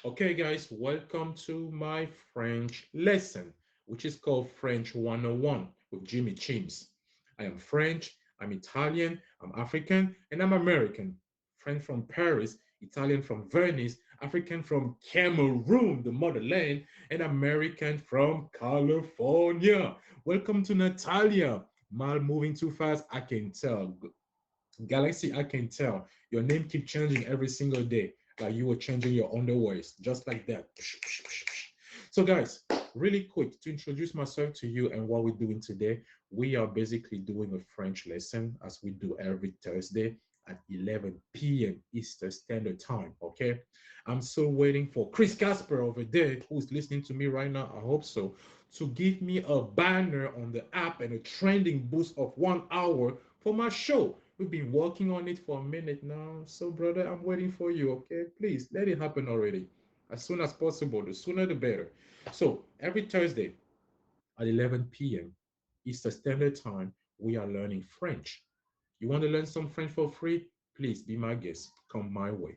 Okay, guys, welcome to my French lesson, which is called French 101 with Jimmy Chims. I am French, I'm Italian, I'm African, and I'm American. French from Paris, Italian from Venice, African from Cameroon, the motherland, and American from California. Welcome to Natalia. Mal moving too fast, I can tell. Galaxy, I can tell. Your name keep changing every single day. Like you were changing your underwears, just like that. So, guys, really quick to introduce myself to you and what we're doing today. We are basically doing a French lesson as we do every Thursday at 11 p.m. Eastern Standard Time. Okay. I'm still waiting for Chris Casper over there, who's listening to me right now. I hope so. To give me a banner on the app and a trending boost of 1 hour for my show. We've been working on it for a minute now. So, brother, I'm waiting for you, okay? Please let it happen already. As soon as possible. The sooner the better. So, every Thursday at 11 p.m. Eastern Standard Time, we are learning French. You want to learn some French for free? Please be my guest. Come my way.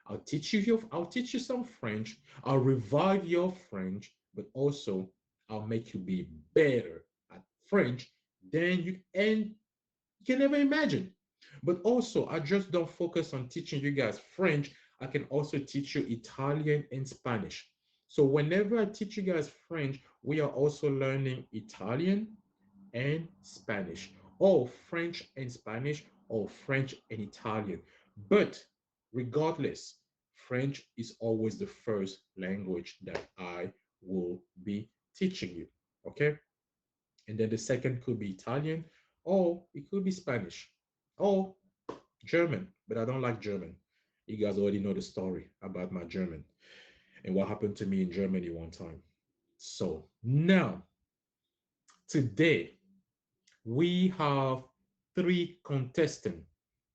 I'll teach you some French. I'll revive your French, but also I'll make you be better at French than you can never imagine. But also, I just don't focus on teaching you guys French. I can also teach you Italian and Spanish. So whenever I teach you guys French, we are also learning Italian and Spanish, or French and Spanish, or French and Italian. But regardless, French is always the first language that I will be teaching you. Okay? And then the second could be Italian, or it could be Spanish, or German. But I don't like German. You guys already know the story about my German and what happened to me in Germany one time. So now, today, we have three contestants.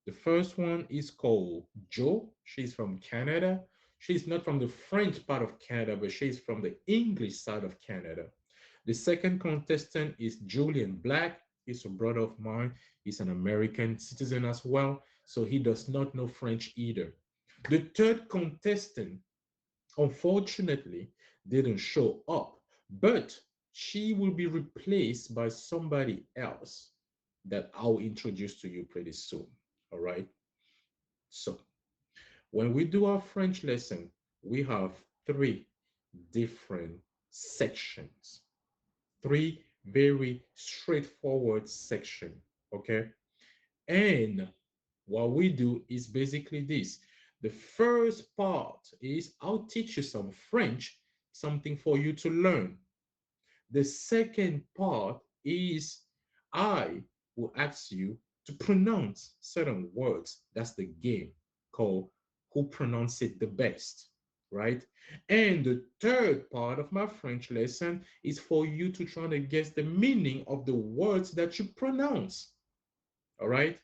The first one is called Jo. She's from Canada. She's not from the French part of Canada, but she's from the English side of Canada. The second contestant is Julian Black. He's a brother of mine. He's an American citizen as well, so he does not know French either. The third contestant, unfortunately, didn't show up, but she will be replaced by somebody else that I'll introduce to you pretty soon. All right. So, when we do our French lesson, we have three different sections, three very straightforward section. Okay. And what we do is basically this. The first part is I'll teach you some French, something for you to learn. The second part is I will ask you to pronounce certain words. That's the game called Who Pronounce It the Best, right? And the third part of my French lesson is for you to try to guess the meaning of the words that you pronounce, all right?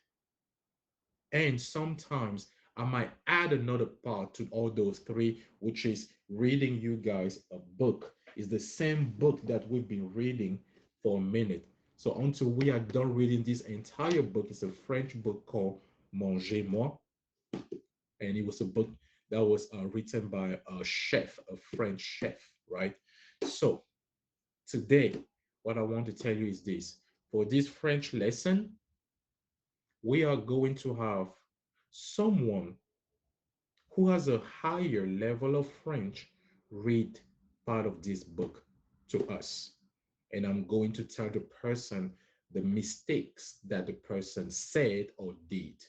And sometimes I might add another part to all those three, which is reading you guys a book. It's the same book that we've been reading for a minute. So until we are done reading this entire book, it's a French book called Mangez-moi. And it was a book that was written by a chef, a French chef, right? So today, what I want to tell you is this. For this French lesson, we are going to have someone who has a higher level of French read part of this book to us. And I'm going to tell the person the mistakes that the person said or did,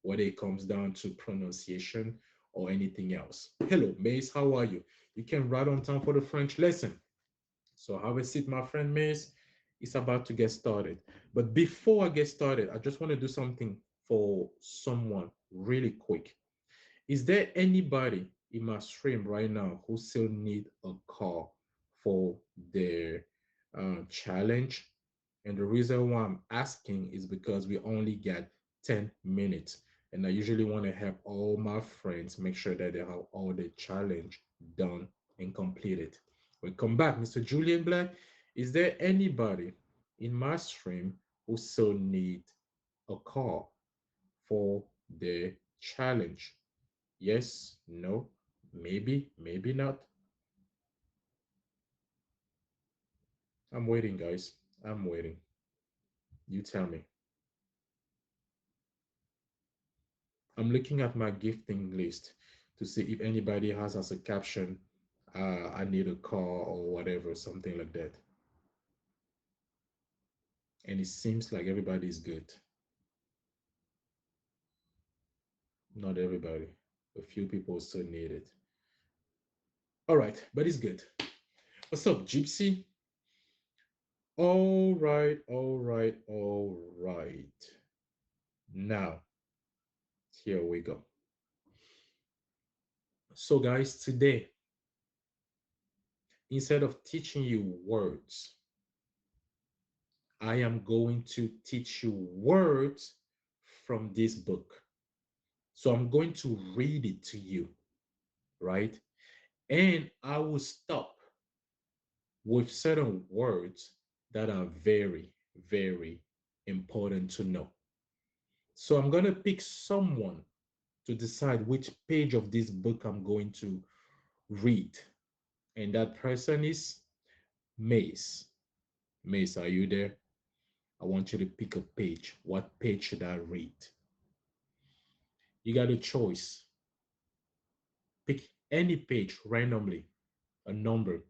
whether it comes down to pronunciation or anything else. Hello, Mace, how are you? You can write on time for the French lesson. So have a seat, my friend Mace. It's about to get started. But before I get started, I just want to do something for someone really quick. Is there anybody in my stream right now who still need a call for their challenge? And the reason why I'm asking is because we only got 10 minutes. And I usually want to help all my friends make sure that they have all the challenge done and completed. Welcome back, Mr. Julian Black. Is there anybody in my stream who still need a call for their challenge? Yes, no, Maybe, maybe not. I'm waiting, guys. I'm waiting. You tell me. I'm looking at my gifting list to see if anybody has as a caption, I need a car or whatever, something like that. And it seems like everybody is good. Not everybody. A few people still need it. All right, but it's good. What's up, Gypsy? All right, all right, all right. Now, here we go. So, guys, today, instead of teaching you words, I am going to teach you words from this book. So, I'm going to read it to you, right? And I will stop with certain words that are very, very important to know. So, I'm going to pick someone to decide which page of this book I'm going to read. And that person is Mace. Mace, are you there? I want you to pick a page. What page should I read? You got a choice. Pick any page randomly, a number,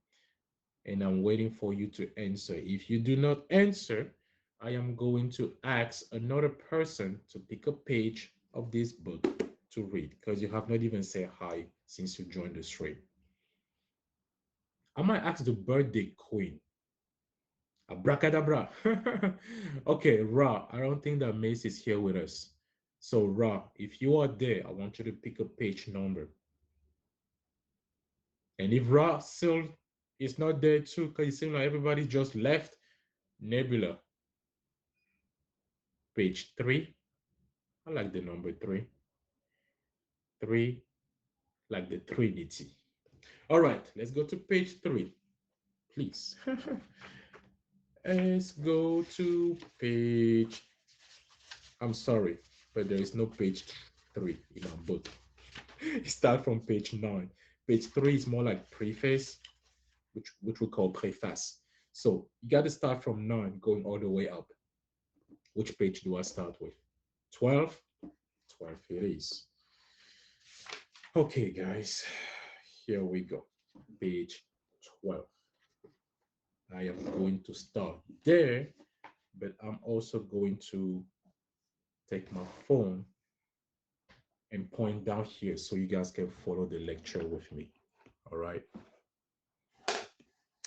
and I'm waiting for you to answer. If you do not answer, I am going to ask another person to pick a page of this book to read because you have not even said hi since you joined the stream. I might ask the birthday queen. Abracadabra. Okay, Ra, I don't think that Mace is here with us. So, Ra, if you are there, I want you to pick a page number. And if Ra still is not there too, because it seems like everybody just left, Nebula, page 3. I like the number 3. 3, like the Trinity. All right, let's go to page 3, please. Let's go to page. I'm sorry, but there is no page 3 in our book. Start from page 9. Page 3 is more like preface, which we call preface. So you got to start from 9 going all the way up. Which page do I start with? 12? 12 it is. Okay, guys, here we go. Page 12. I am going to start there, but I'm also going to take my phone and point down here so you guys can follow the lecture with me. All right.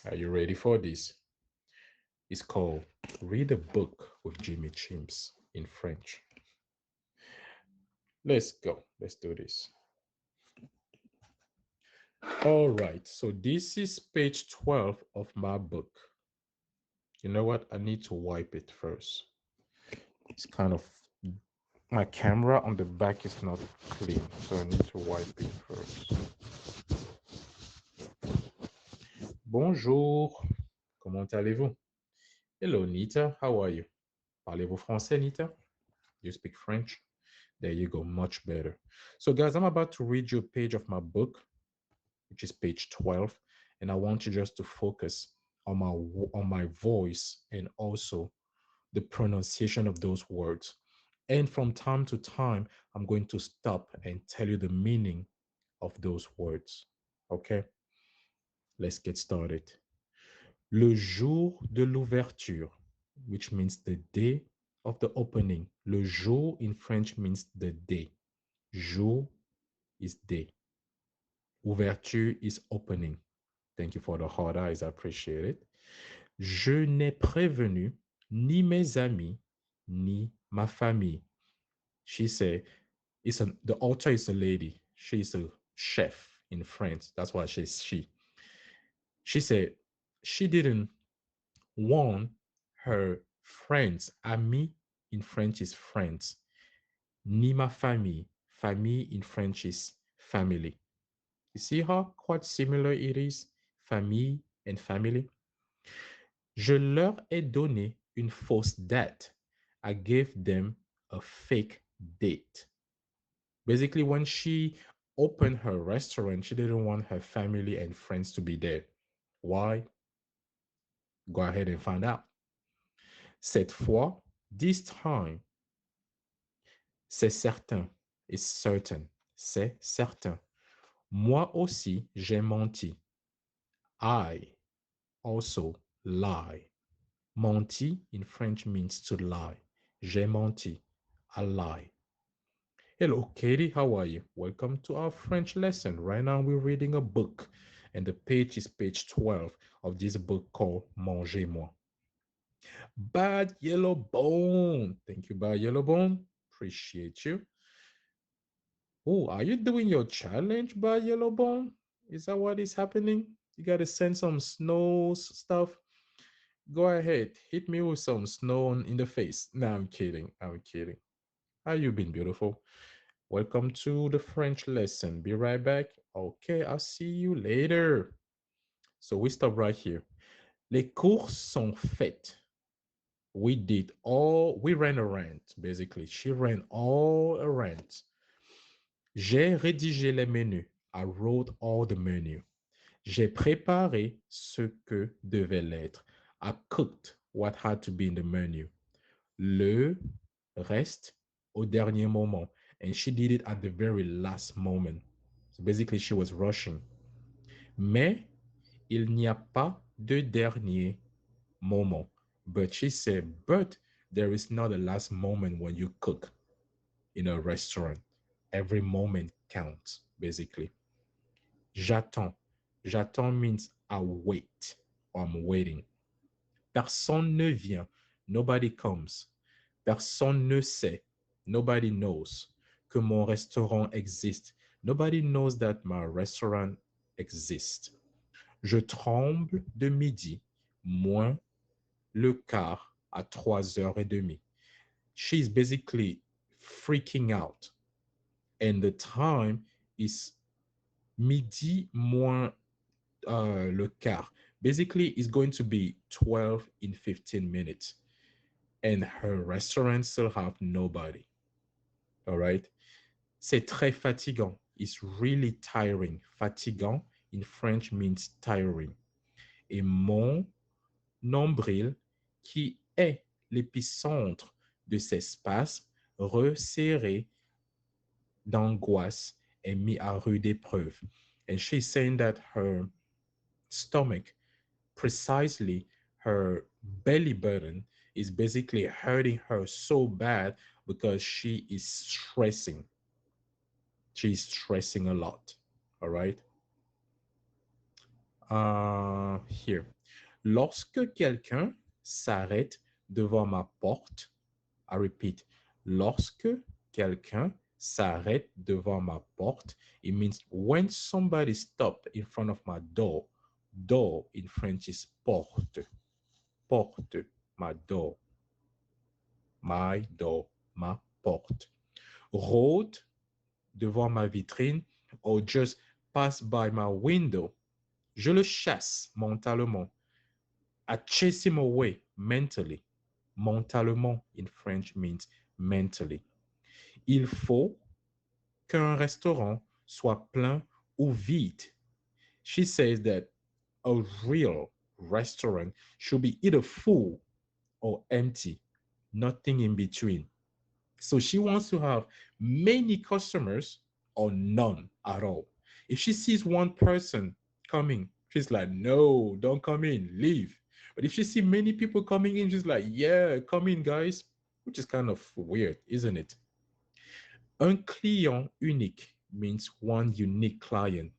Are you ready for this? It's called Read a Book with Jimmy Chimps in French. Let's go. Let's do this. All right. So this is page 12 of my book. You know what? I need to wipe it first. It's kind of, my camera on the back is not clean, so I need to wipe it first. Bonjour. Comment allez-vous? Hello, Nita. How are you? Parlez-vous français, Nita? You speak French? There you go. Much better. So, guys, I'm about to read you a page of my book, which is page 12, and I want you just to focus on my voice and also the pronunciation of those words. And from time to time, I'm going to stop and tell you the meaning of those words. Okay? Let's get started. Le jour de l'ouverture, which means the day of the opening. Le jour in French means the day. Jour is day. Ouverture is opening. Thank you for the hard eyes. I appreciate it. Je n'ai prévenu ni mes amis, ni ma famille. She said, the author is a lady. She's a chef in France. That's why she's she. She said she didn't warn her friends. Ami in French is friends. Ni ma famille. Famille in French is family. You see how quite similar it is? Famille and family. Je leur ai donné une fausse date. I gave them a fake date. Basically, when she opened her restaurant, she didn't want her family and friends to be there. Why? Go ahead and find out. Cette fois, this time, c'est certain. It's certain. C'est certain. Moi aussi, j'ai menti. I also lie. Menti in French means to lie. J'ai menti. I lie. Hello, Katie. How are you? Welcome to our French lesson. Right now, we're reading a book, and the page is page 12 of this book called Mangez-moi. Bad Yellow Bone. Thank you, Bad Yellow Bone. Appreciate you. Oh, are you doing your challenge, Bad Yellow Bone? Is that what is happening? You got to send some snow stuff. Go ahead, hit me with some snow in the face. No, I'm kidding. I'm kidding. How you been, beautiful? Welcome to the French lesson. Be right back. Okay, I'll see you later. So we stop right here. Les courses sont faites. We ran around, basically. She ran all around. J'ai rédigé les menus. I wrote all the menu. J'ai préparé ce que devait l'être. I cooked what had to be in the menu. Le reste au dernier moment. And she did it at the very last moment. So basically, she was rushing. Mais il n'y a pas de dernier moment. But she said, but there is not a last moment when you cook in a restaurant. Every moment counts, basically. J'attends. J'attends means I wait or I'm waiting. Personne ne vient. Nobody comes. Personne ne sait. Nobody knows que mon restaurant existe. Nobody knows that my restaurant exists. Je tremble de midi, moins le quart à 3h30. She's basically freaking out. And the time is midi moins le quart. Basically, it's going to be 12 in 15 minutes. And her restaurant still have nobody. All right. C'est très fatigant. It's really tiring. Fatigant in French means tiring. Et mon nombril, qui est l'épicentre de ces spasmes, resserré d'angoisse, est mis à rude épreuve. And she's saying that her stomach, precisely her belly button, is basically hurting her so bad because she is stressing. She's stressing a lot. All right. Here. Lorsque quelqu'un s'arrête devant ma porte, I repeat, lorsque quelqu'un s'arrête devant ma porte, it means when somebody stopped in front of my door. Door in French is porte. Porte, my door. My door, ma porte. Rôde devant ma vitrine or just pass by my window. Je le chasse mentalement. I chase him away mentally. Mentalement in French means mentally. Il faut qu'un restaurant soit plein ou vide. She says that a real restaurant should be either full or empty, nothing in between. So she wants to have many customers or none at all. If she sees one person coming, she's like, no, don't come in, leave. But if she sees many people coming in, she's like, yeah, come in, guys, which is kind of weird, isn't it? Un client unique means one unique client.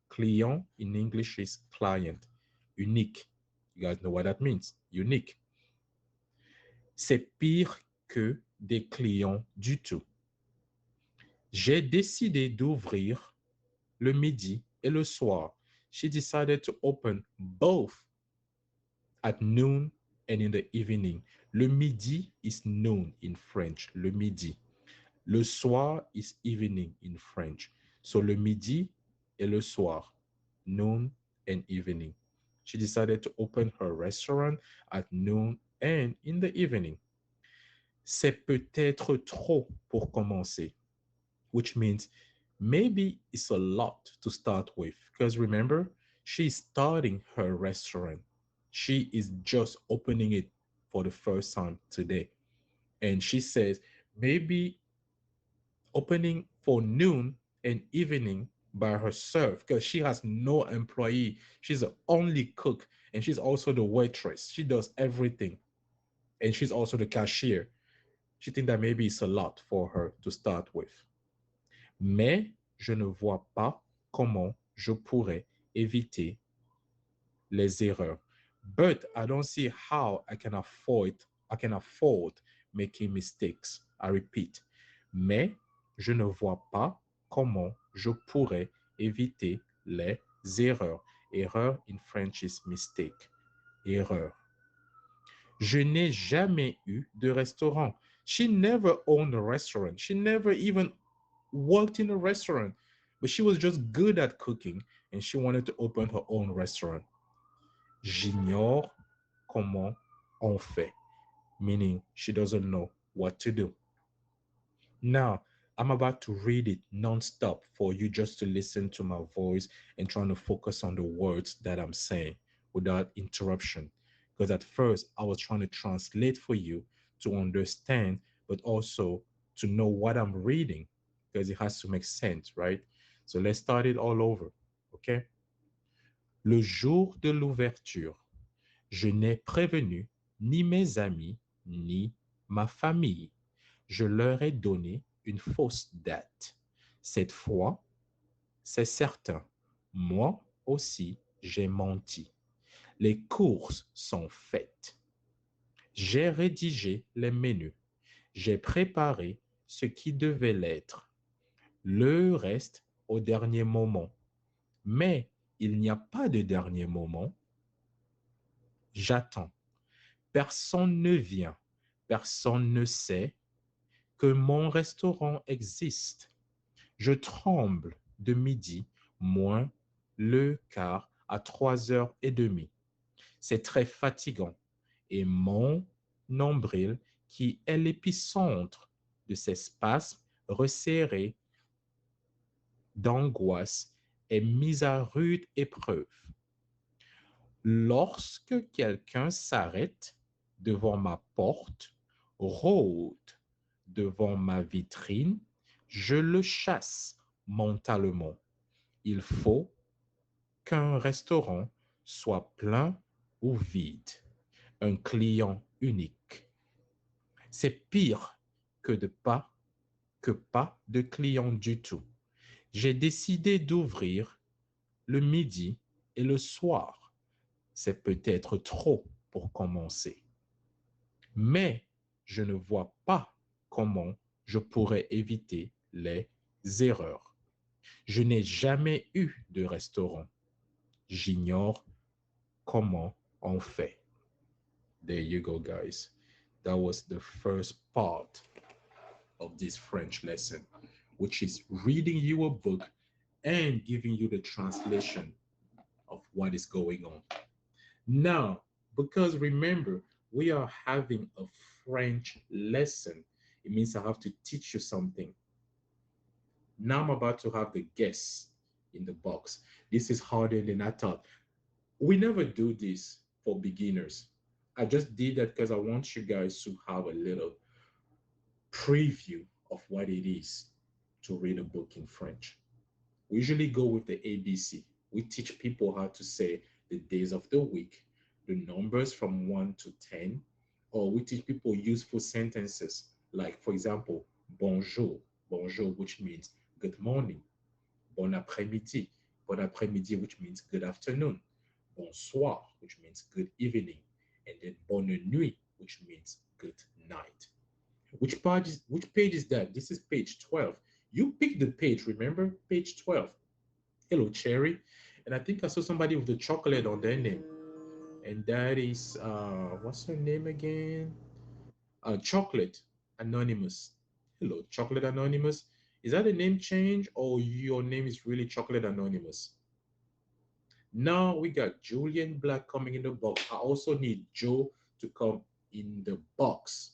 Client in English is client. Unique. You guys know what that means. Unique. C'est pire que des clients du tout. J'ai décidé d'ouvrir le midi et le soir. She decided to open both at noon and in the evening. Le midi is noon in French. Le midi. Le soir is evening in French. So le midi et le soir. Noon and evening. She decided to open her restaurant at noon and in the evening. C'est peut-être trop pour commencer, which means Maybe it's a lot to start with because remember, she's starting her restaurant. She is just opening it for the first time today. And she says, maybe opening for noon and evening by herself because she has no employee. She's the only cook and she's also the waitress. She does everything and she's also the cashier. She thinks that maybe it's a lot for her to start with. Mais je ne vois pas comment je pourrais éviter les erreurs. But I don't see how I can afford making mistakes. I repeat. Mais je ne vois pas comment je pourrais éviter les erreurs. Erreur in French is mistake. Erreur. Je n'ai jamais eu de restaurant. She never owned a restaurant. She never even worked in a restaurant, but she was just good at cooking and she wanted to open her own restaurant. J'ignore comment on fait, meaning she doesn't know what to do. Now, I'm about to read it nonstop for you just to listen to my voice and trying to focus on the words that I'm saying without interruption. Because at first, I was trying to translate for you to understand, but also to know what I'm reading because it has to make sense, right? So let's start it all over, okay? Le jour de l'ouverture, je n'ai prévenu ni mes amis ni ma famille. Je leur ai donné une fausse date. Cette fois, c'est certain, moi aussi, j'ai menti. Les courses sont faites. J'ai rédigé les menus. J'ai préparé ce qui devait l'être. Le reste au dernier moment. Mais il n'y a pas de dernier moment. J'attends. Personne ne vient. Personne ne sait que mon restaurant existe. Je tremble de midi moins le quart à 3h30. C'est très fatigant et mon nombril, qui est l'épicentre de ces spasmes resserrés d'angoisse, est mis à rude épreuve. Lorsque quelqu'un s'arrête devant ma porte, rôde devant ma vitrine, je le chasse mentalement. Il faut qu'un restaurant soit plein ou vide, un client unique. C'est pire que pas de client du tout. J'ai décidé d'ouvrir le midi et le soir. C'est peut-être trop pour commencer. Mais je ne vois pas comment je pourrais éviter les erreurs. Je n'ai jamais eu de restaurant. J'ignore comment on fait. There you go, guys. That was the first part of this French lesson, which is reading you a book and giving you the translation of what is going on. Now, because remember, we are having a French lesson, it means I have to teach you something. Now I'm about to have the guess in the box. This is harder than I thought. We never do this for beginners. I just did that because I want you guys to have a little preview of what it is to read a book in French. We usually go with the ABC. We teach people how to say the days of the week, the numbers from 1 to 10, or we teach people useful sentences like, for example, bonjour, bonjour, which means good morning, bon après-midi, bon après-midi, which means good afternoon, bonsoir, which means good evening, and then bonne nuit, which means good night. Which page is that? This is page 12. You pick the page, remember? Page 12. Hello, Cherry. And I think I saw somebody with the chocolate on their name. And that is what's her name again? Chocolate Anonymous. Hello, Chocolate Anonymous. Is that a name change or your name is really Chocolate Anonymous? Now we got Julian Black coming in the box. I also need Joe to come in the box.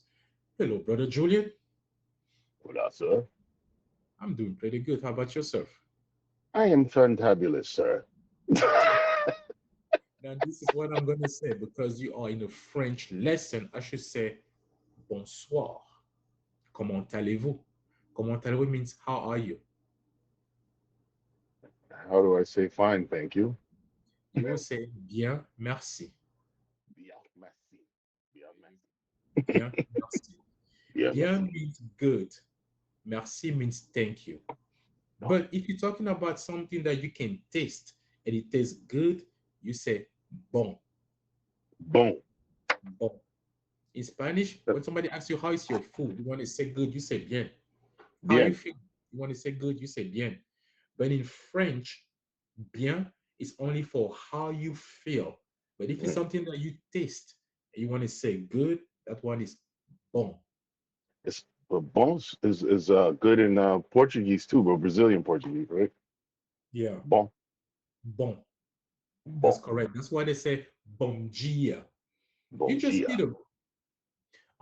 Hello, brother Julian. Hola, sir. I'm doing pretty good. How about yourself? I am fantabulous, sir. Now, this is what I'm going to say because you are in a French lesson. I should say bonsoir. Comment allez-vous? Comment allez-vous means how are you? How do I say fine, thank you? You will say bien, merci. Bien, merci. Bien, Bien, merci. merci. Bien, Bien merci. means good. Merci means thank you. No. But if you're talking about something that you can taste and it tastes good, you say bon, Boom. bon. In Spanish, when somebody asks you how is your food, you want to say good, you say bien. How you Bien. feel? You want to say good, you say bien. But in French, bien is only for how you feel. But if it's Mm. something that you taste and you want to say good, that one is bon. It's bon is good in Portuguese too, but Brazilian Portuguese, right? Yeah, Bon. bon. That's Bon. correct. That's why they say bom dia. You Bon just dia. hit a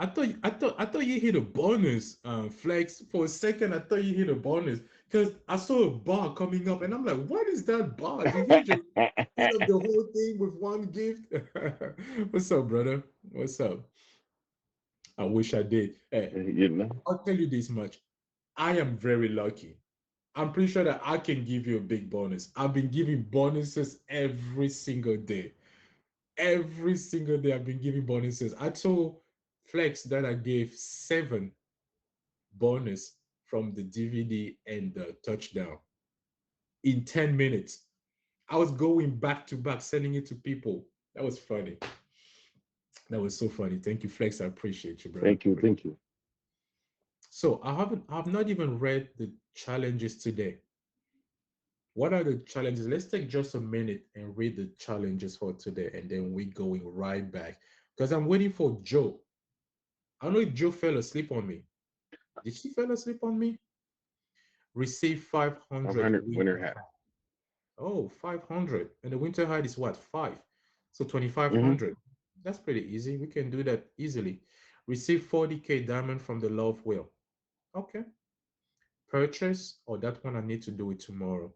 I thought you hit a bonus, Flex. For a second, I thought you hit a bonus because I saw a bar coming up, and I'm like, "What is that bar? Did he just hit up the whole thing with one gift?" What's up, brother? What's up? I wish I did. Hey, You know. I'll tell you this much: I am very lucky. I'm pretty sure that I can give you a big bonus. I've been giving bonuses every single day. Every single day, I've been giving bonuses. I told Flex that I gave 7 bonus from the DVD and the touchdown in 10 minutes. I was going back to back, sending it to people. That was funny. That was so funny. Thank you, Flex. I appreciate you, brother. Thank you. Thank you. So I've not even read the challenges today. What are the challenges? Let's take just a minute and read the challenges for today, and then we going right back. Because I'm waiting for Joe. I don't know if Joe fell asleep on me. Did she fall asleep on me? Receive 500 500 winter winter. hat. Oh, 500. And the winter height is what? 5. So Hmm. 2,500. That's pretty easy. We can do that easily. Receive 40K diamond from the love wheel. Okay. Purchase, or that one I need to do it tomorrow.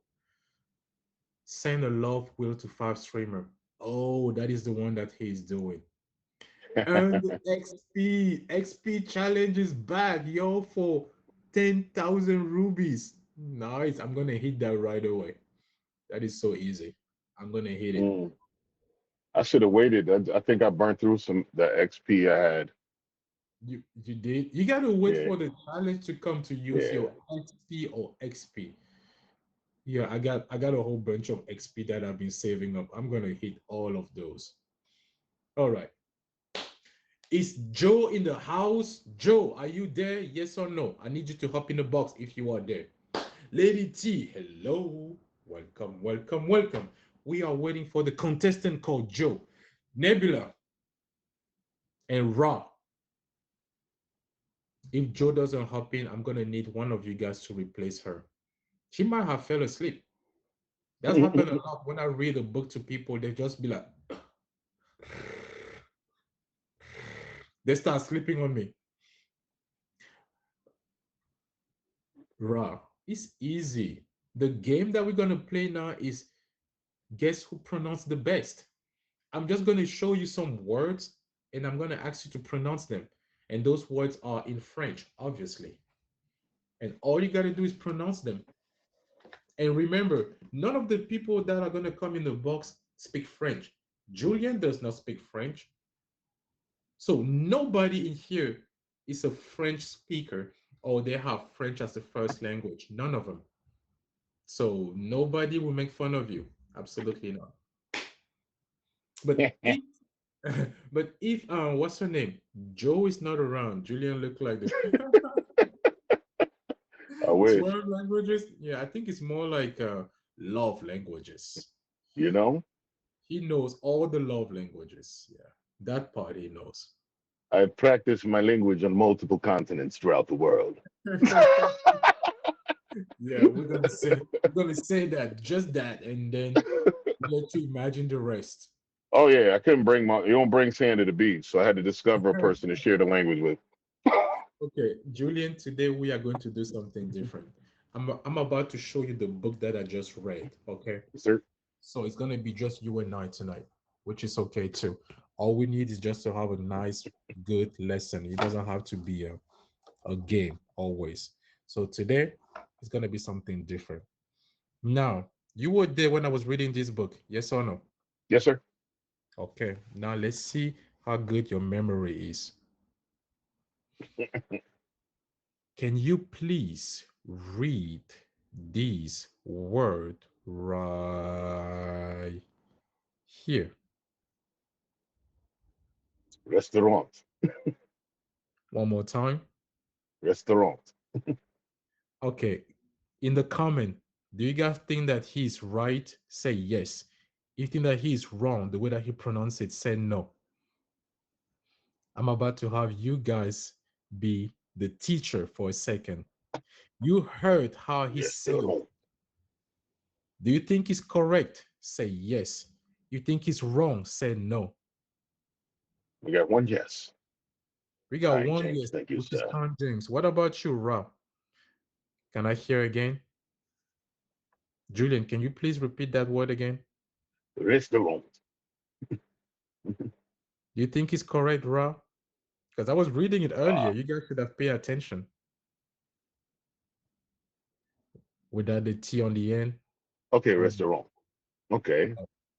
Send a love wheel to 5 streamer. Oh, that is the one that he's doing. And the XP. XP challenge is back, yo, for 10,000 rubies. Nice. I'm going to hit that right away. That is so easy. I'm going to hit it. Mm. I should have waited. I think I burnt through some the XP I had. You did. You gotta wait Yeah. for the challenge to come to use Yeah. your XP or XP. Yeah, I got a whole bunch of XP that I've been saving up. I'm gonna hit all of those. All right. Is Joe in the house? Joe, are you there? Yes or no? I need you to hop in the box if you are there. Lady T, hello. Welcome, welcome, welcome. We are waiting for the contestant called Joe. Nebula and Ra. If Joe doesn't hop in, I'm gonna need one of you guys to replace her. She might have fell asleep. That's happened a lot. When I read a book to people, they just be like, they start sleeping on me. Raw. It's easy. The game that we're gonna play now is guess who pronounced the best. I'm just gonna show you some words and I'm gonna ask you to pronounce them. And those words are in French, obviously. And all you gotta do is pronounce them. And remember, none of the people that are gonna come in the box speak French. Julian does not speak French. So nobody in here is a French speaker or they have French as the first language. None of them. So nobody will make fun of you. Absolutely not. But if but if what's her name? Joe is not around. Julian look like the I wish. 12 languages. Yeah, I think it's more like love languages. You know, He knows all the love languages. Yeah, that part he knows. I've practiced my language on multiple continents throughout the world. Yeah, we're gonna say that, just that, and then let you imagine the rest. Oh yeah, I couldn't bring my. You don't bring sand to the beach, so I had to discover a person to share the language with. Okay, Julian, today we are going to do something different. I'm about to show you the book that I just read. Okay. Yes, sir. So it's gonna be just you and I tonight, which is okay too. All we need is just to have a nice, good lesson. It doesn't have to be a game always. So today it's gonna be something different. Now, you were there when I was reading this book, yes or no? Yes, sir. Okay. Now let's see how good your memory is. Can you please read these word right here? Restaurant. One more time. Restaurant. Okay. In the comment, do you guys think that he's right? Say yes. If you think that he's wrong, the way that he pronounced it, say no. I'm about to have you guys be the teacher for a second. You heard how he said it. Restaurant. Do you think he's correct? Say yes. You think he's wrong? Say no. We got one yes. We got All right, one James. yes, Thank you, which is sir. Count James. What about you, Ra? Can I hear again? Julian, can you please repeat that word again? Restaurant. Do you think it's correct, Ra? Because I was reading it earlier. Uh, You guys should have paid attention without the T on the end. okay, Oh, restaurant. Okay.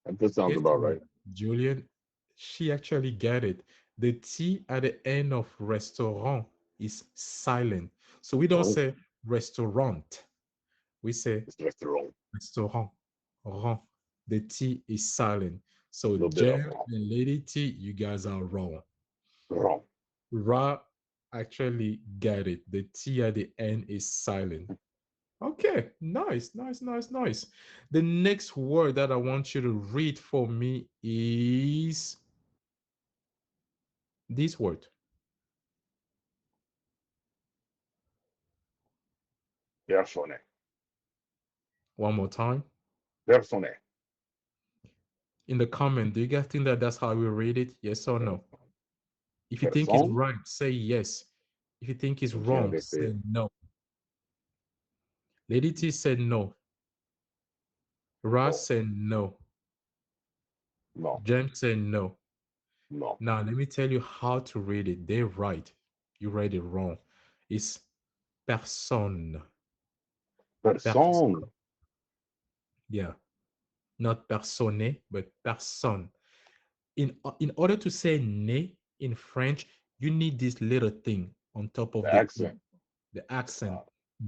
That sounds guess about what, right. Julian? She actually get it. The T at the end of restaurant is silent. So we don't Oh, say restaurant. We say it's restaurant. restaurant. Rond. The T is silent. A So little bit of Jen and Lady T, you guys are wrong. wrong. Ra actually get it. The T at the end is silent. Okay, nice, nice, nice, nice. The next word that I want you to read for me is this word. Persone. One more time. Persone. In the comment, do you guys think that that's how we read it? Yes or no? If you think it's Person. right, say yes. If you think it's Non ci wrong, avete. say no. Lady T said no. Ra No. said no. No. James said no. No. Now, let me tell you how to read it. They're right. You read it wrong. It's personne. Person. Personne. Yeah. Not personne, but personne. In order to say ne in French, you need this little thing on top of The the O, accent. the accent. Uh,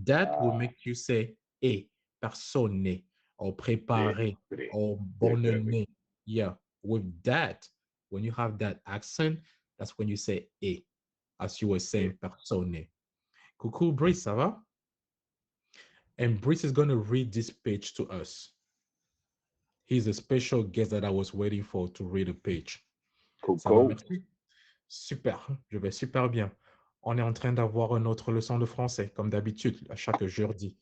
That will uh, make you say e, personne, or yeah. préparé, Pretty. or Very bonne clearly. année. Yeah. With that, when you have that accent, that's when you say e, as you were Yeah. saying personne. Coucou, Brice, ça va? And Brice is going to read this page to us. He's a special guest that I was waiting for to read a page. Ça va, Coco. merci. Super, je vais super bien. On est en train d'avoir une autre leçon de français, comme d'habitude, à chaque jeudi.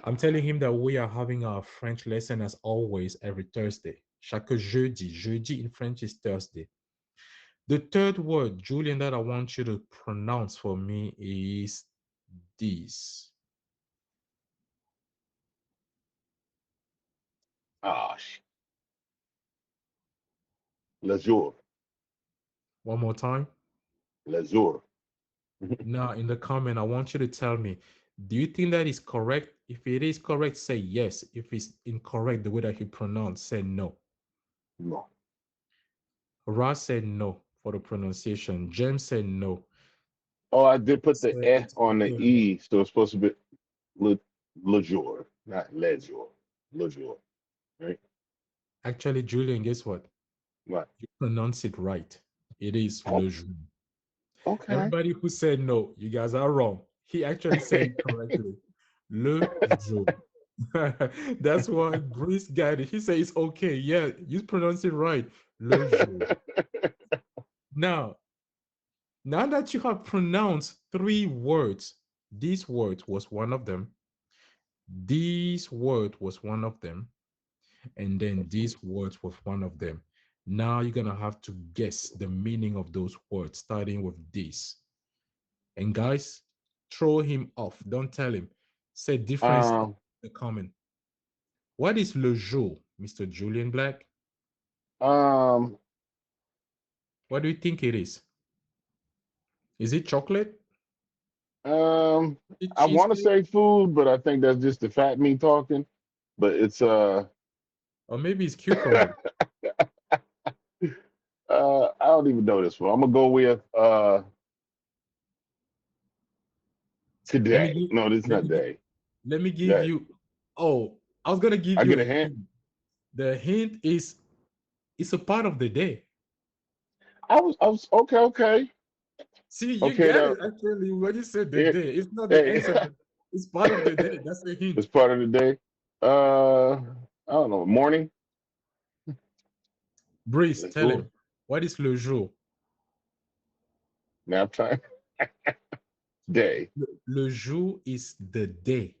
I'm telling him that we are having our French lesson as always every Thursday. Chaque jeudi. Jeudi in French is Thursday. The third word, Julian, that I want you to pronounce for me is this. Ah, Lazur. One more time. Lazur. Now, in the comment, I want you to tell me, do you think that is correct? If it is correct, say yes. If it's incorrect, the way that you pronounce, say no. No. Ross said no for the pronunciation. James said no. Oh, I did put the Said E it's on the okay. E, so it's supposed to be Le, Lejour, not Lejour. Lejour, right? Actually, Julian, guess what? What? You pronounce it right. It is Oh, le jour. okay. Everybody who said no, you guys are wrong. He actually said it correctly. Le jour. That's why Bruce got it. He said it's okay. Yeah, you pronounce it right. Le jour. Now, now that you have pronounced three words, this word was one of them. This word was one of them. And then this word was one of them. Now you're going to have to guess the meaning of those words, starting with this. And guys, throw him off. Don't tell him. Say difference in Um, the comment. What is le jour, Mr. Julian Black? um, What do you think it is? Is it chocolate? um, Is it I want to cheesecake? say food, but I think that's just the fat me talking. But it's Or maybe it's cucumber? I don't even know this one. I'm gonna go with Let me today. give No, this is let not me give day. let me give Yeah, you. Oh, I was gonna give I you get a a hint. hint. The hint is it's a part of the day. I was okay, okay, See, you okay. get Now, it actually when you said the it, day. It's not the hey, answer, but it's part of the day. That's a hint. it's part of the day. I don't know. Morning, Breeze, tell him. What is le jour? nap time, day. Le jour is the day.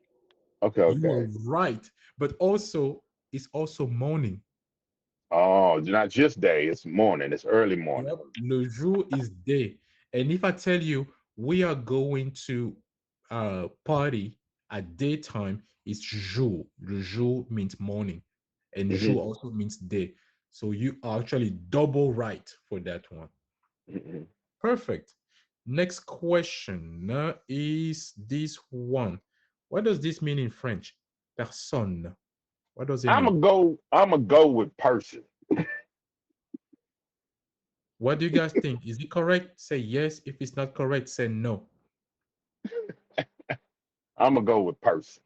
Okay, You are okay. right, but also it's also morning. Oh, not just day. It's morning. It's early morning. Yep, le jour is day. And if I tell you we are going to party at daytime, it's jour. Le jour means morning, and Hmm. jour also means day. So you are actually double right for that one. Hmm. Perfect. Next question is this one. What does this mean in French? Personne. What does it I'm mean? gonna go. I'm gonna go with person. What do you guys think? Is it correct? Say yes. If it's not correct, say no. I'm gonna go with person.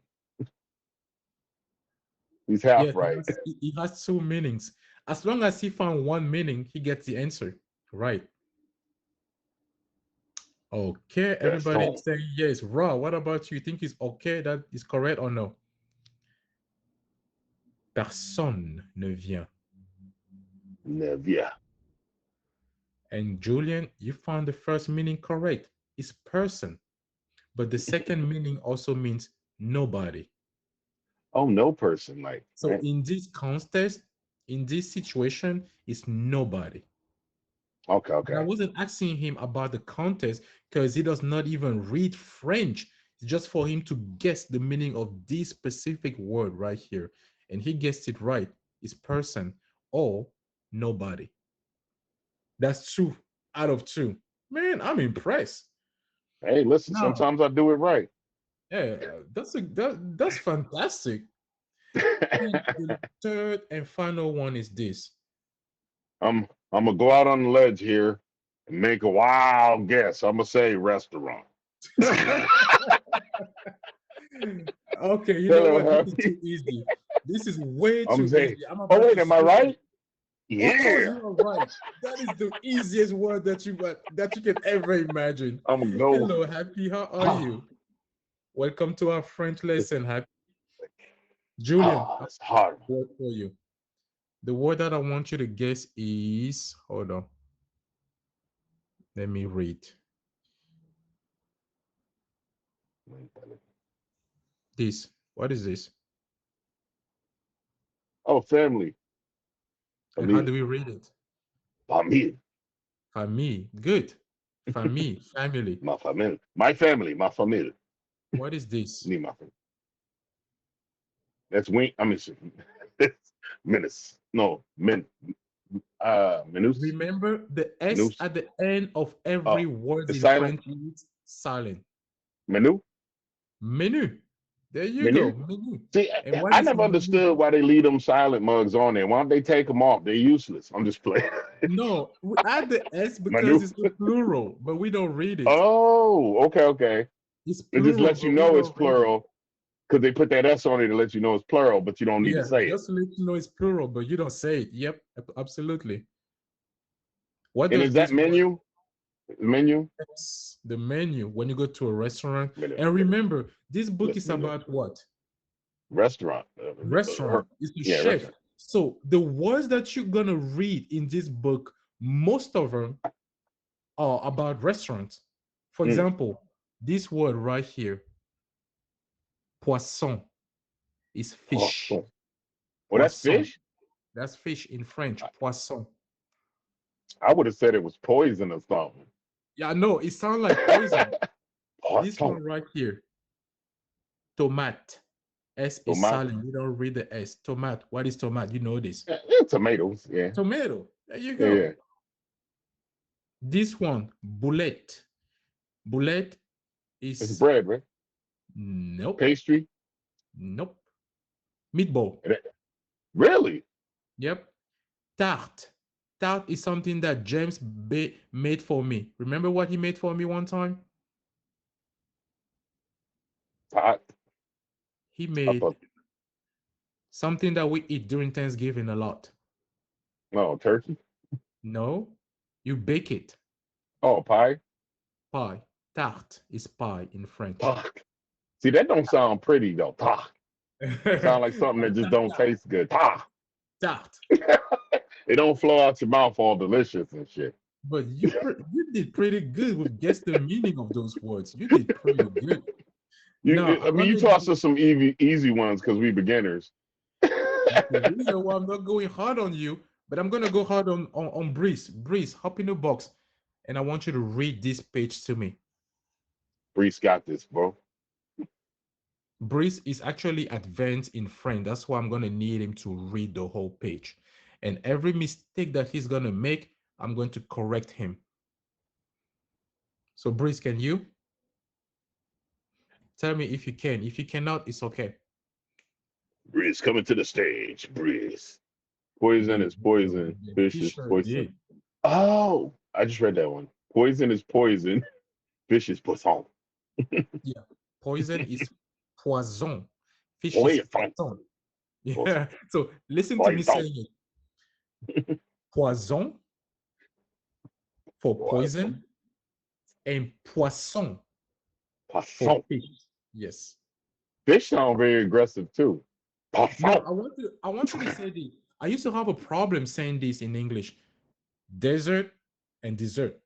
He's Yes, half right. it has two meanings. As long as he found one meaning, he gets the answer. Right. Okay, everybody Person. is saying yes. Raw, what about you? Think it's okay that is correct or no? Personne ne vient. Yeah. And Julian, you found the first meaning correct. It's person. But the second meaning also means nobody. Oh, no person. Like, So in this context, in this situation, it's nobody. okay, But I okay. wasn't asking him about the context because he does not even read French. It's just for him to guess the meaning of this specific word right here. And he guessed it right. It's person or nobody. That's two out of two. Man, I'm impressed. Hey, listen. Now, Sometimes I do it right. yeah, that's fantastic. And the third and final one is this. I'm gonna go out on the ledge here and make a wild guess. I'm gonna say restaurant. Hello, Okay, you know what? This is happy. too easy. This is way I'm too saying. easy. I'm Oh about wait, to am I show you. right? Of course, Yeah. you are right. That is the easiest word that you can ever imagine. I'm gonna go. Hello, Happy. How are Oh, you? Welcome to our French it's, lesson, Happy. Julian, I have it's hard. a word for you. The word that I want you to guess is, hold on, let me read this. What is this? Oh, family. And how Famille. do we read it? Famille. Famille. Good. Famille, family. My family. My family. My family. What is this? Me, my family. That's wing. I mean, menace. No, menus. Remember, the S Menus. at the end of every Oh, word the in silent French is silent. menu. Menu. There you Menu. go. Menu. See, And what I is never menu? understood why they leave them silent mugs on there. Why don't they take them off? They're useless. I'm just playing. No, we add the S because Menu. it's a plural, but we don't read it. Oh, okay, okay. It's It just plural, lets you but we know it's don't read it. plural because they put that S on it to let you know it's plural, but you don't need to Yeah, say it. just to let you know it's plural, but you don't say it. Yep, absolutely. What And does is that this word menu? Menu? S, the menu, when you go to a restaurant? Menu. And remember, this book is Menu. about what? Restaurant. Restaurant. It's the Yeah, chef. restaurant. So the words that you're gonna read in this book, most of them are about restaurants. For Mm. example, this word right here, poisson, is fish. Poisson. Well, that's Poisson. fish. That's fish in French. Poisson. I would have said it was poison or something. Yeah, no, it sounds like poison. This Poisson. one right here, Tomate. S is Tomate. silent. You don't read the S. Tomate. What is tomate? You know this. Yeah, tomatoes. Yeah. Tomato. There you Yeah. go. Yeah. This one, boulette. Boulette It's is bread, right? nope, Pastry. nope. Meatball. Really? Yep. Tarte. Tarte is something that James made for me. Remember what he made for me one time? Pot. He I made thought, something that we eat during Thanksgiving a lot. no, turkey. No, you bake it. Oh, pie. Pie. Tarte is pie in French. Talk. See, that don't sound pretty though. Talk. Sound like something that just don't taste good. Talk. Tarte. It don't flow out your mouth all delicious and shit. But you did pretty good with guess the meaning of those words. You did pretty good. Now I I'm mean, you gonna toss us some easy ones because we beginners. the reason why I'm not going hard on you, but I'm gonna go hard on Breeze. Breeze, hop in the box, and I want you to read this page to me. Brees got this, bro. Breeze is actually advanced in French. That's why I'm gonna need him to read the whole page, and every mistake that he's gonna make, I'm going to correct him. So Breeze, can you tell me if you can? If you cannot, it's okay. Brees coming to the stage. Brees. Poison There is you go. poison. Yeah, Fish he is sure poison. did. Oh, I just read that one. Poison is poison. Fish is poisson. Yeah, poison is poison. Fish is Poisson. poison. Poisson. Yeah. So listen to me Poisson. saying it. Poison for poison and poisson for Poisson. fish. Yes. Fish sound very aggressive too. Now Poisson. I want you to say this. I used to have a problem saying this in English. Desert and dessert.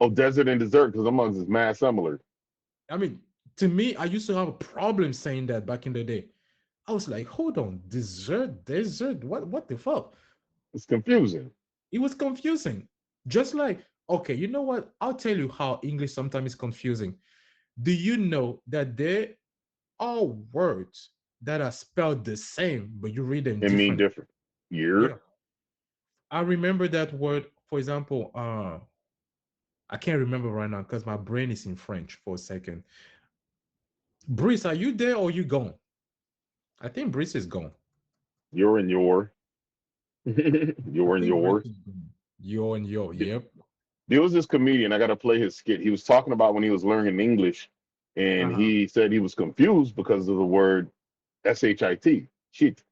Oh, desert and dessert because amongst is mad similar. I mean, to me, I used to have a problem saying that back in the day. I was like, hold on, dessert, desert, what the fuck? It's confusing. It was confusing. Just like, okay, you know what? I'll tell you how English sometimes is confusing. Do you know that there are words that are spelled the same, but you read them It mean different? different. Yeah. Year. I remember that word, for example, I can't remember right now because my brain is in French for a second. Brice, are you there or you gone? I think Brice is gone. You're and your. I You're and think Brice yours. is gone. Yo and yo, yep. There was this comedian. I got to play his skit. He was talking about when he was learning English, and Uh-huh. he said he was confused because of the word shit. Shit.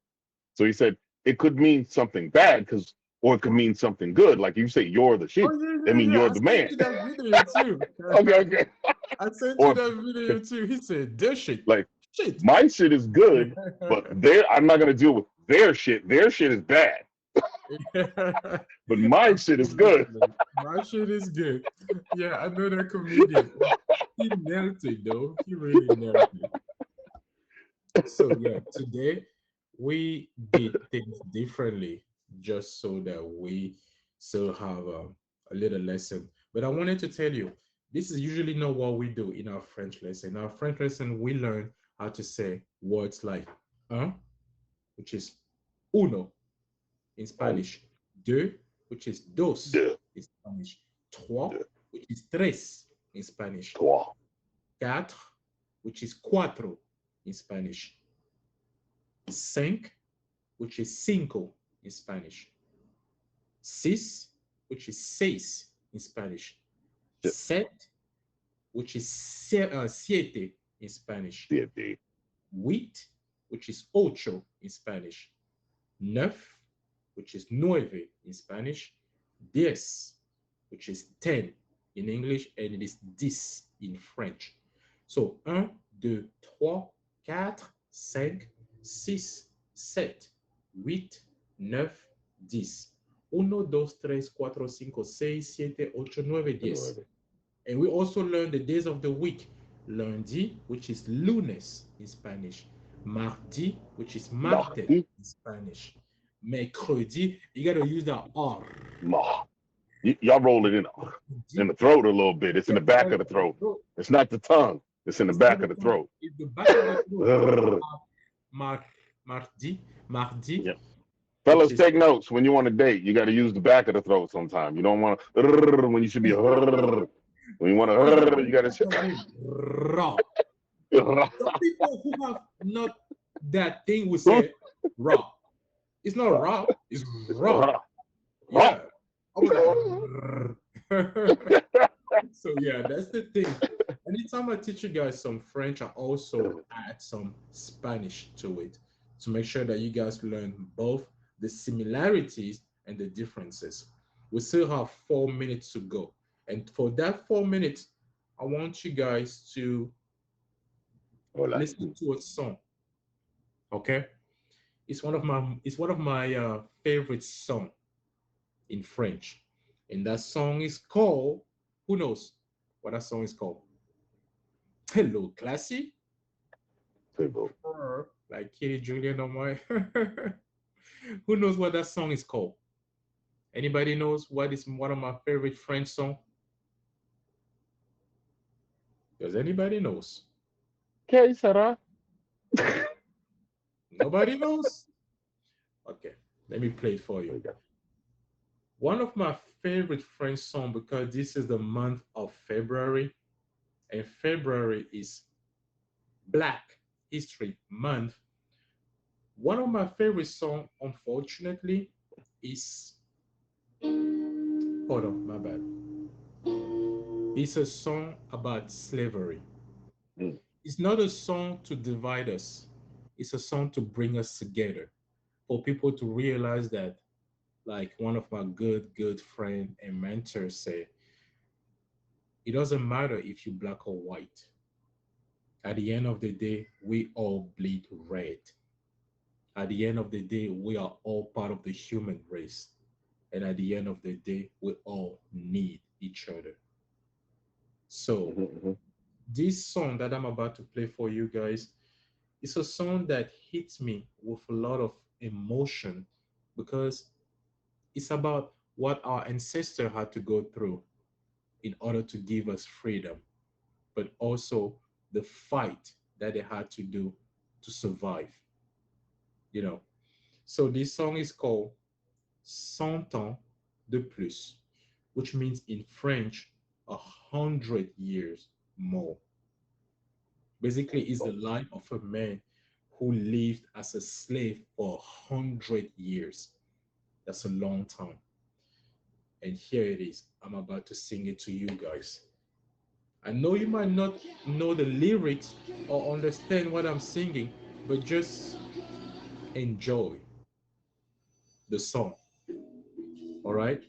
So he said it could mean something bad because, or it could mean something good. Like you say, you're the Oh shit. yeah, That yeah, mean yeah. you're I the sent man. you that video too. Okay, okay. I sent you Or that video too. He said, "Their shit, like shit." my shit is good, but I'm not gonna deal with their shit. Their shit is bad, but my shit is good. Absolutely. My shit is good. Yeah, I know that comedian. He nailed it though. He really nailed it. So yeah, today we did things differently just so that we still have a little lesson. But I wanted to tell you, this is usually not what we do in our French lesson. In our French lesson, we learn how to say words like un, which is uno in Spanish, deux, which is dos Deux, in Spanish, trois, deux, which is tres in Spanish, trois, quatre, which is cuatro in Spanish, cinq, which is cinco in Spanish, seis, which is seis in Spanish, sept, which is siete in Spanish, siete, huit, which is ocho in Spanish, neuf, which is nueve in Spanish, diez, which is 10 in English, and it is dix in French. So, un, deux, trois, quatre, cinq, six, sept, huit, neuf, dix. Uno, dos, tres, cuatro, cinco, seis, siete, ocho, nueve, diez. nueve. And we also learn the days of the week. Lundi, which is lunes in Spanish. Mardi, which is martes Mardi, in Spanish. Mercredi, you got to use the R. ma. Y'all roll it in the throat a little bit. It's in the back of the throat. It's not the tongue. It's in the It's not back the of the tongue. throat. It's the back of the throat. Grrr. Mar, mardi, Yeah. which Fellas, is take notes. When you want to date, you got to use the back of the throat sometime. You don't want to when you should be when you want it's the to you got back of the raw. to. Some people who have not that thing will say raw. It's not raw. It's raw. Yeah. I was like, so yeah, that's the thing. Anytime I teach you guys some French, I also add some Spanish to it to make sure that you guys learn both the similarities and the differences. We still have 4 minutes to go. And for that 4 minutes, I want you guys to Hola. listen to a song. Okay? It's one of my favorite song in French. And that song is called, who knows what that song is called? Hello, Classy. People. Or like Kitty Julian on my who knows what that song is called? Anybody knows what is one of my favorite French song? Does anybody knows? Okay, Sarah. Nobody knows? Okay, let me play it for you. One of my favorite French song because this is the month of February, and February is Black History Month. One of my favorite song, unfortunately, is hold on, my bad. It's a song about slavery. Mm. It's not a song to divide us. It's a song to bring us together. For people to realize that, like one of my good friend and mentors say, it doesn't matter if you're black or white. At the end of the day, we all bleed red. At the end of the day, we are all part of the human race. And at the end of the day, we all need each other. So, Mhm. this song that I'm about to play for you guys, it's a song that hits me with a lot of emotion because it's about what our ancestors had to go through in order to give us freedom, but also the fight that they had to do to survive, you know. So this song is called Cent ans de plus, which means in French, 100 years more. Basically, it's the life of a man who lived as a slave for 100 years. That's a long time. And here it is. I'm about to sing it to you guys. I know you might not know the lyrics or understand what I'm singing, but just enjoy the song. All right?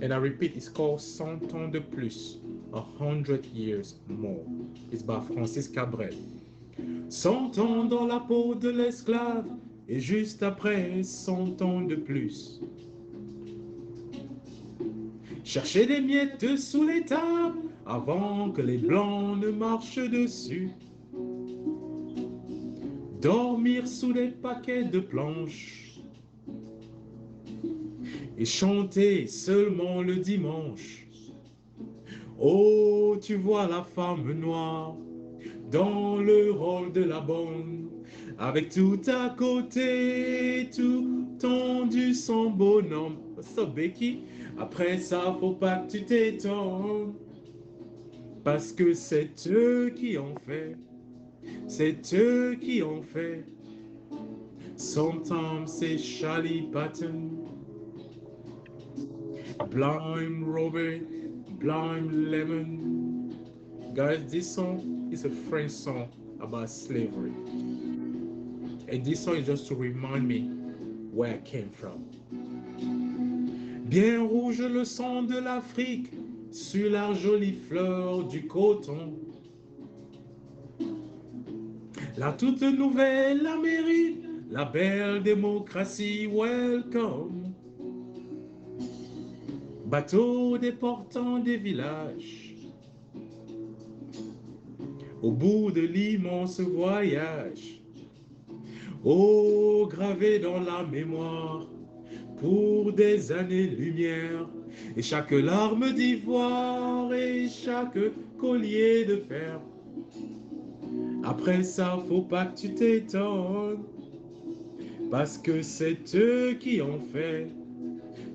And I repeat, it's called Cent ans de plus, 100 years more. It's by Francis Cabrel. 100 ans dans la peau de l'esclave, et juste après 100 ans de plus. Chercher des miettes sous les tables avant que les blancs ne marchent dessus. Dormir sous des paquets de planches et chanter seulement le dimanche. Oh, tu vois la femme noire dans le rôle de la bonne, avec tout à côté, tout tendu son bonhomme. Ça, Becky, après ça, faut pas que tu t'étonnes, parce que c'est eux qui ont fait, c'est eux qui ont fait. Sometimes c'est Charlie Patton, Blind Robert, Blind Lemon. Guys, this song is a French song about slavery. And this song is just to remind me where I came from. Bien rouge le sang de l'Afrique sur la jolie fleur du coton. La toute nouvelle Amérique, la belle démocratie, welcome. Bateau déportant des villages. Au bout de l'immense voyage, oh, gravé dans la mémoire, pour des années-lumière, et chaque larme d'ivoire et chaque collier de fer. Après ça, faut pas que tu t'étonnes, parce que c'est eux qui ont fait,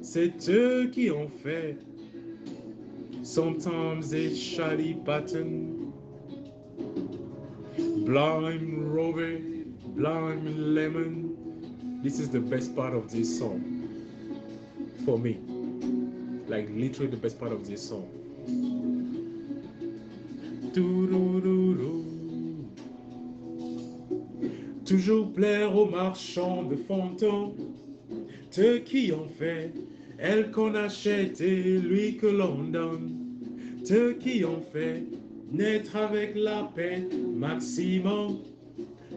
c'est eux qui ont fait. Sometimes it's Charlie Patton, Blind Robert, Blind Lemon. This is the best part of this song for me. Like literally the best part of this song. Toujours plaire aux marchands de fantômes, ceux qui ont fait, elle qu'on achète et lui que l'on donne. Ceux qui ont fait naître avec la paix maximum.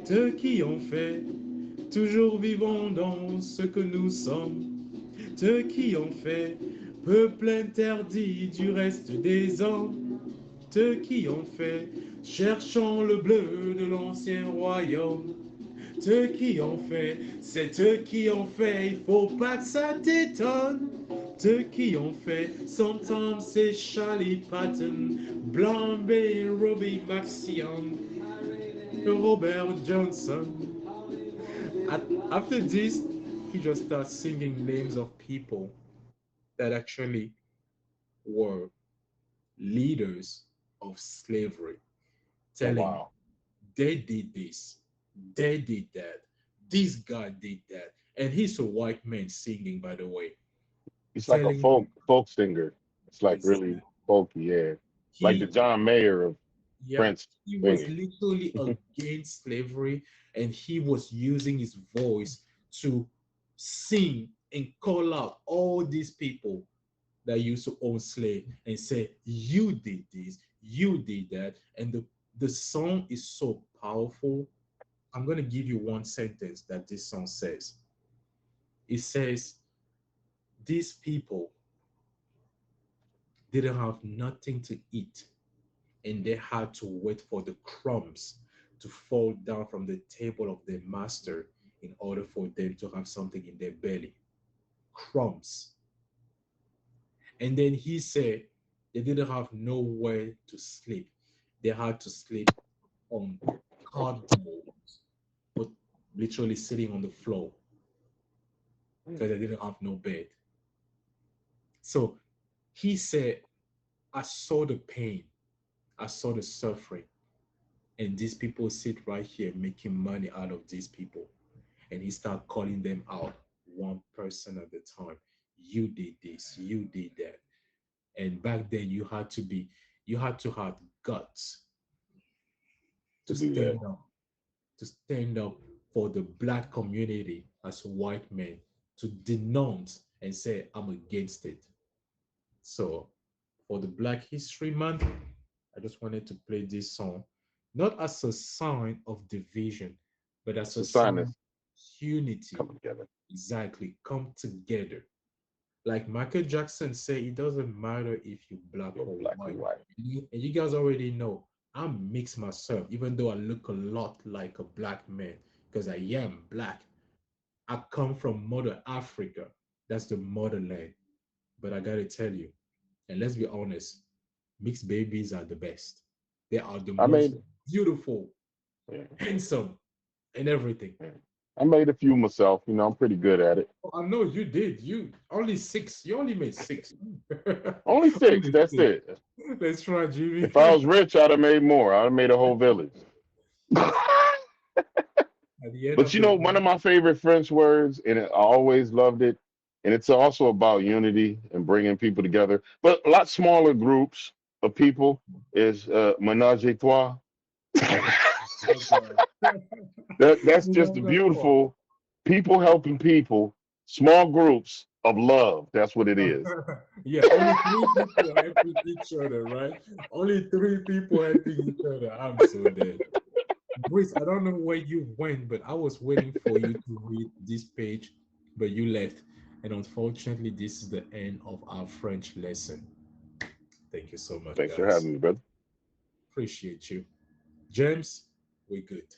Ceux qui ont fait toujours vivant dans ce que nous sommes. Ceux qui ont fait peuple interdit du reste des hommes. Ceux qui ont fait cherchant le bleu de l'ancien royaume. Ceux qui ont fait, c'est eux qui ont fait, il faut pas que ça t'étonne. Ceux qui ont fait, sometimes c'est Charlie Patton, Blambe, Robbie Maxion, Robert Johnson. After this, he just starts singing names of people that actually were leaders of slavery, Oh telling wow. they did this, they did that, this guy did that. And he's a white man singing, by the way, He's like a telling you folk singer. It's like really exactly. folky, yeah. Like the He, John Mayer of yeah, Prince he was singing. literally against slavery, and he was using his voice to sing and call out all these people that used to own slave and say, "You did this, you did that," and the song is so powerful. I'm going to give you one sentence that this song says. It says, these people didn't have nothing to eat, and they had to wait for the crumbs to fall down from the table of their master in order for them to have something in their belly. Crumbs. And then he said they didn't have nowhere to sleep. They had to sleep on cardboard, but literally sitting on the floor because they didn't have no bed. So he said, I saw the pain, I saw the suffering, and these people sit right here making money out of these people. And he started calling them out one person at a time. You did this, you did that. And back then you had to have guts To to do that. stand up, to stand up for the black community as white men, to denounce and say, I'm against it. So for the Black History Month, I just wanted to play this song, not as a sign of division, but as It's a a sign sign of that's unity. coming together. Exactly, come together. Like Michael Jackson said, it doesn't matter if you're black You're or black or white. white. And you guys already know I'm mixed myself, even though I look a lot like a black man, because I am black. I come from Mother Africa. That's the motherland. But I gotta tell you, and let's be honest, mixed babies are the best. They are the I most made beautiful, yeah, handsome, and everything. yeah. I made a few myself, I'm pretty good at it. Oh, I know you did. You only six. You only made six. Only six, Only that's six. it. Let's try, Jimmy. If I was rich, I'd have made more. I'd have made a whole village. At the end But of the one of day, my favorite French words, and I always loved it, and it's also about unity and bringing people together, but a lot smaller groups of people is menage a trois. oh God. That's You just know the that part. beautiful people helping people, small groups of love. That's what it is. Yeah, only three people helping each other, right? Only three people helping each other. I'm so dead. Bruce, I don't know where you went, but I was waiting for you to read this page, but you left. And unfortunately, this is the end of our French lesson. Thank you so much, Thanks for guys. having me, brother. Appreciate you. James, we're good.